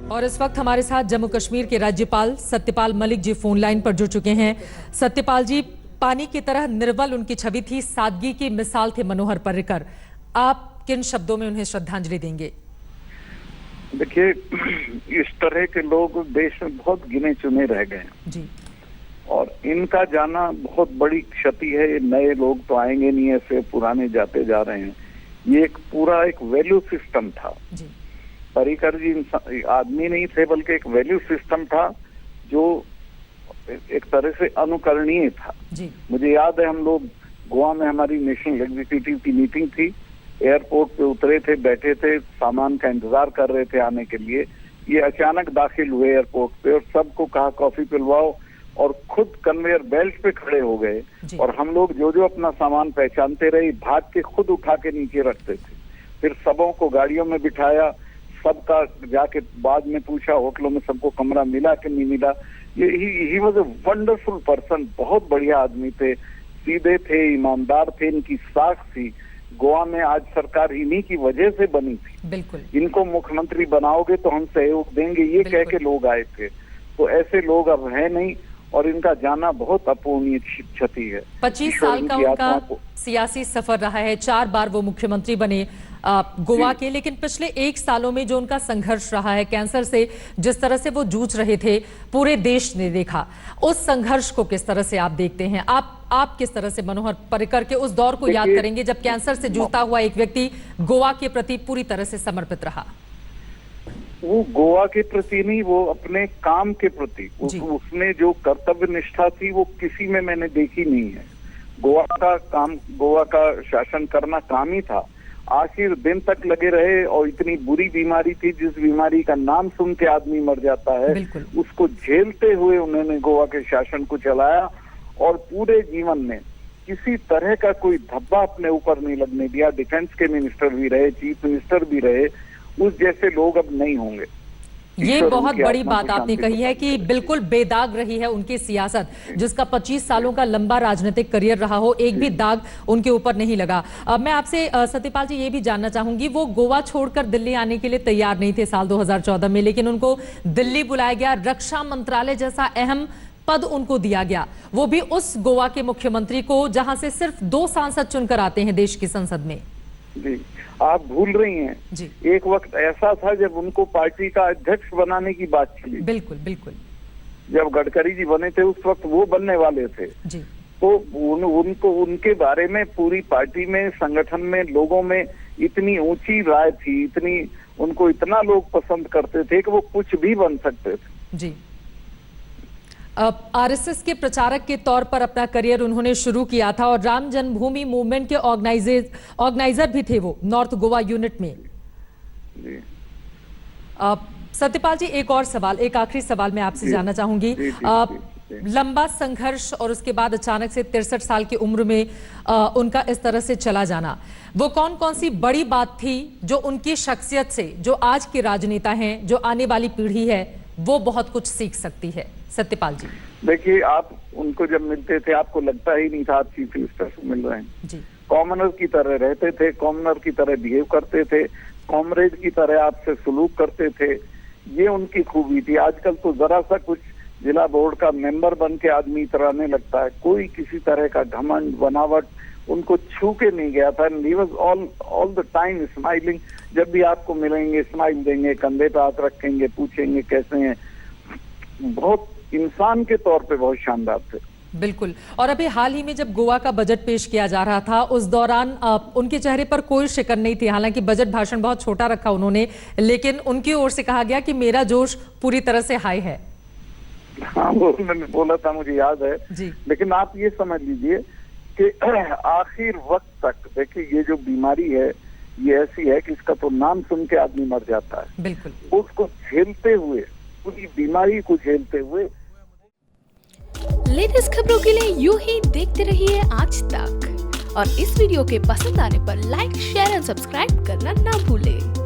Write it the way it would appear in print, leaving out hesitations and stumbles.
और इस वक्त हमारे साथ जम्मू कश्मीर के राज्यपाल सत्यपाल मलिक जी फोन लाइन पर जुड़ चुके हैं। सत्यपाल जी, पानी की तरह निर्मल उनकी छवि थी, सादगी की मिसाल थे मनोहर पर्रिकर। आप किन शब्दों में उन्हें श्रद्धांजलि देंगे? देखिए, इस तरह के लोग देश में बहुत गिने चुने रह गए हैं जी। और इनका जाना बहुत बड़ी क्षति है। ये नए लोग तो आएंगे नहीं, ऐसे पुराने जाते जा रहे हैं। ये एक पूरा एक वैल्यू सिस्टम था जी। पर्रिकर जी आदमी नहीं थे, बल्कि एक वैल्यू सिस्टम था जो एक तरह से अनुकरणीय था जी। मुझे याद है, हम लोग गोवा में हमारी नेशनल एग्जीक्यूटिव की मीटिंग थी। एयरपोर्ट पे उतरे थे, बैठे थे, सामान का इंतजार कर रहे थे आने के लिए। ये अचानक दाखिल हुए एयरपोर्ट पे और सबको कहा कॉफी पिलवाओ और खुद कन्वेयर बेल्ट पे खड़े हो गए। और हम लोग जो जो अपना सामान पहचानते रहे, भाग के खुद उठा के नीचे रखते थे। फिर सबों को गाड़ियों में बिठाया, सबका जाके बाद में पूछा होटलों में सबको कमरा मिला कि नहीं मिला। He was a wonderful person, बहुत बढ़िया आदमी थे, सीधे थे, ईमानदार थे। इनकी साख थी गोवा में आज सरकार इन्हीं की वजह से बनी थी। बिल्कुल। इनको मुख्यमंत्री बनाओगे तो हम सहयोग देंगे, ये कह के लोग आए थे। तो ऐसे लोग अब है नहीं और इनका जाना बहुत अपूर्णीय क्षति है। 25 साल का उनका सियासी सफर रहा है, 4 बार वो मुख्यमंत्री बने गोवा के। लेकिन पिछले 1 सालों में जो उनका संघर्ष रहा है कैंसर से, जिस तरह से वो जूझ रहे थे, पूरे देश ने देखा। उस संघर्ष को किस तरह से आप देखते हैं? आप किस तरह से मनोहर पर्रिकर के उस दौर को याद करेंगे जब कैंसर से जूझता हुआ एक व्यक्ति गोवा के प्रति पूरी तरह से समर्पित रहा? वो गोवा के प्रति नहीं, वो अपने काम के प्रति, उसमें जो कर्तव्य निष्ठा थी वो किसी में मैंने देखी नहीं है। गोवा का काम, गोवा का शासन करना काम ही था। आखिर दिन तक लगे रहे और इतनी बुरी बीमारी थी, जिस बीमारी का नाम सुन के आदमी मर जाता है, उसको झेलते हुए उन्होंने गोवा के शासन को चलाया और पूरे जीवन में किसी तरह का कोई धब्बा अपने ऊपर नहीं लगने दिया। डिफेंस के मिनिस्टर भी रहे, चीफ मिनिस्टर भी रहे। उस जैसे लोग अब नहीं होंगे। ये बहुत बड़ी बात आपने कही है कि बिल्कुल बेदाग रही है उनकी सियासत, जिसका 25 सालों का लंबा राजनीतिक करियर रहा हो, एक भी दाग उनके ऊपर नहीं लगा। मैं आपसे सत्यपाल जी ये भी जानना चाहूंगी, वो गोवा छोड़कर दिल्ली आने के लिए तैयार नहीं थे साल 2014 में, लेकिन उनको दिल्ली बुलाया गया, रक्षा मंत्रालय जैसा अहम पद उनको दिया गया, वो भी उस गोवा के मुख्यमंत्री को जहां से सिर्फ 2 सांसद चुनकर आते हैं देश की संसद में। जी, आप भूल रही हैं जी। एक वक्त ऐसा था जब उनको पार्टी का अध्यक्ष बनाने की बात चली। बिल्कुल बिल्कुल। जब गडकरी जी बने थे उस वक्त वो बनने वाले थे जी। तो उनको उनके बारे में पूरी पार्टी में, संगठन में, लोगों में इतनी ऊंची राय थी, इतनी उनको इतना लोग पसंद करते थे कि वो कुछ भी बन सकते थे। जी। आरएसएस के प्रचारक के तौर पर अपना करियर उन्होंने शुरू किया था और राम जन्मभूमि मूवमेंट के ऑर्गेनाइजर भी थे वो नॉर्थ गोवा यूनिट में। सत्यपाल जी, एक और सवाल, एक आखिरी सवाल मैं आपसे जानना चाहूंगी। लंबा संघर्ष और उसके बाद अचानक से 63 साल की उम्र में उनका इस तरह से चला जाना, वो कौन कौन सी बड़ी बात थी जो उनकी शख्सियत से, जो आज के राजनेता हैं, जो आने वाली पीढ़ी है, वो बहुत कुछ सीख सकती है? सत्यपाल जी, देखिए, आप उनको जब मिलते थे आपको लगता ही नहीं था आप चीफ मिनिस्टर से मिल रहे हैं जी। कॉमनर की तरह रहते थे, कॉमनर की तरह बिहेव करते थे, कॉमरेड की तरह आपसे सलूक करते थे। ये उनकी खूबी थी। आजकल तो जरा सा कुछ जिला बोर्ड का मेंबर बन के आदमी इतराने लगता है, कोई किसी तरह का घमंड बनावट उनको छू के नहीं गया था। He was all the time smiling. जब भी आपको मिलेंगे स्माइल देंगे, कंधे पे हाथ रखेंगे, पूछेंगे कैसे हैं। बहुत इंसान के तौर पे बहुत शानदार थे। बिल्कुल। और अभी हाल ही में जब गोवा का बजट पेश किया जा रहा था, उस दौरान उनके चेहरे पर कोई शिकन नहीं थी। हालांकि बजट भाषण बहुत छोटा रखा उन्होंने, लेकिन उनकी ओर से कहा गया कि मेरा जोश पूरी तरह से हाई है। हाँ, वो मैंने बोला था, मुझे याद है जी। लेकिन आप ये समझ लीजिए कि आखिर वक्त तक, देखिए, ये जो बीमारी है ये ऐसी है कि इसका तो नाम सुन के आदमी मर जाता है। बिल्कुल। उसको झेलते हुए, पूरी बीमारी को झेलते हुए। लेटेस्ट खबरों के लिए यूं ही देखते रहिए आज तक, और इस वीडियो के पसंद आने पर लाइक, शेयर एंड सब्सक्राइब करना ना भूलें।